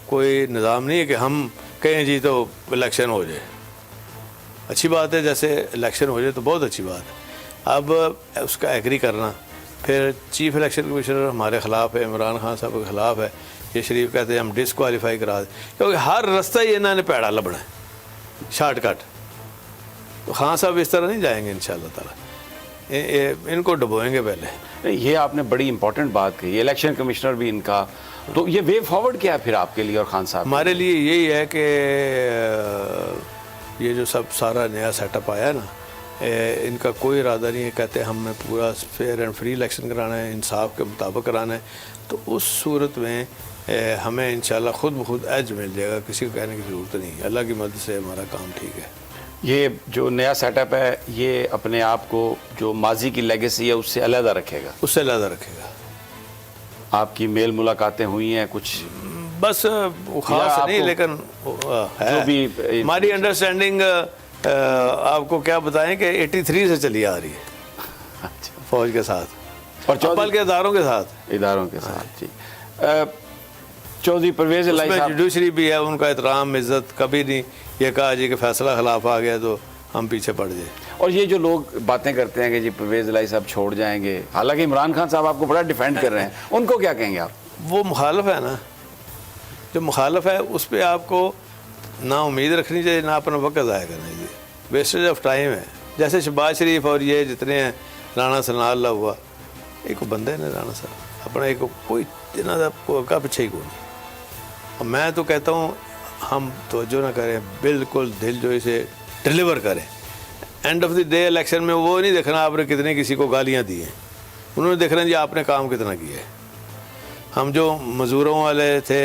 کوئی نظام نہیں ہے کہ ہم کہیں جی تو الیکشن ہو جائے. اچھی بات ہے, جیسے الیکشن ہو جائے تو بہت اچھی بات ہے. اب اس کا ایگری کرنا, پھر چیف الیکشن کمشنر ہمارے خلاف ہے, عمران خان صاحب کے خلاف ہے, یہ شریف کہتے ہیں ہم ڈسکوالیفائی کرا دیں, کیونکہ ہر رستہ ہی انہوں نے پیڑا لبنا ہے, شارٹ کٹ. تو خان صاحب اس طرح نہیں جائیں گے انشاءاللہ تعالی, ان کو ڈبوئیں گے پہلے. یہ آپ نے بڑی امپورٹنٹ بات کہی, الیکشن کمشنر بھی ان کا, تو یہ وے فارورڈ کیا ہے پھر آپ کے لیے اور خان صاحب؟ ہمارے لیے یہی ہے کہ یہ جو سب سارا نیا سیٹ اپ آیا ہے نا, ان کا کوئی ارادہ نہیں ہے, کہتے ہیں ہم نے پورا فیئر اینڈ فری الیکشن کرانا ہے, انصاف کے مطابق کرانا ہے. تو اس صورت میں ہمیں انشاءاللہ خود بخود ایج مل جائے گا, کسی کو کہنے کی ضرورت نہیں ہے. اللہ کی مدد سے ہمارا کام ٹھیک ہے. یہ جو نیا سیٹ اپ ہے یہ اپنے آپ کو جو ماضی کی لیگیسی ہے اس سے علیحدہ رکھے گا؟ اس سے علیحدہ رکھے گا. آپ کی میل ملاقاتیں ہوئی ہیں کچھ؟ بس خاص نہیں, لیکن جو بھی ہماری انڈرسٹینڈنگ آپ کو کیا بتائیں کہ 83 سے چلی آ رہی ہے فوج کے ساتھ اور چوپل کے اداروں کے ساتھ. جی چودھری پرویز الہی صاحب, جوڈیشری بھی ہے, ان کا احترام عزت, کبھی نہیں یہ کہا جی کہ فیصلہ خلاف آ گیا تو ہم پیچھے پڑ جائیں. اور یہ جو لوگ باتیں کرتے ہیں کہ جی پرویز الہی صاحب چھوڑ جائیں گے, حالانکہ عمران خان صاحب آپ کو بڑا ڈیفینڈ کر رہے ہیں, ان کو کیا کہیں گے آپ؟ وہ مخالف ہے نا, جو مخالف ہے اس پہ آپ کو نہ امید رکھنی چاہیے, نہ اپنا وقت ضائع کرنا چاہیے. ویسٹیج آف ٹائم ہے. جیسے شہباز شریف اور یہ جتنے ہیں, رانا ثناء اللہ ہوا, ایک بندے نے رانا صاحب اپنا ایک کوئی کا پیچھے ہی کوئی نہیں. اور میں تو کہتا ہوں ہم توجہ نہ کریں, بالکل دل جو اسے ڈلیور کریں. And of the day election میں وہ نہیں دیکھنا آپ نے کتنے کسی کو گالیاں دی ہیں, انہوں نے دیکھنا جی آپ نے کام کتنا کیا ہے. ہم جو مزدوروں والے تھے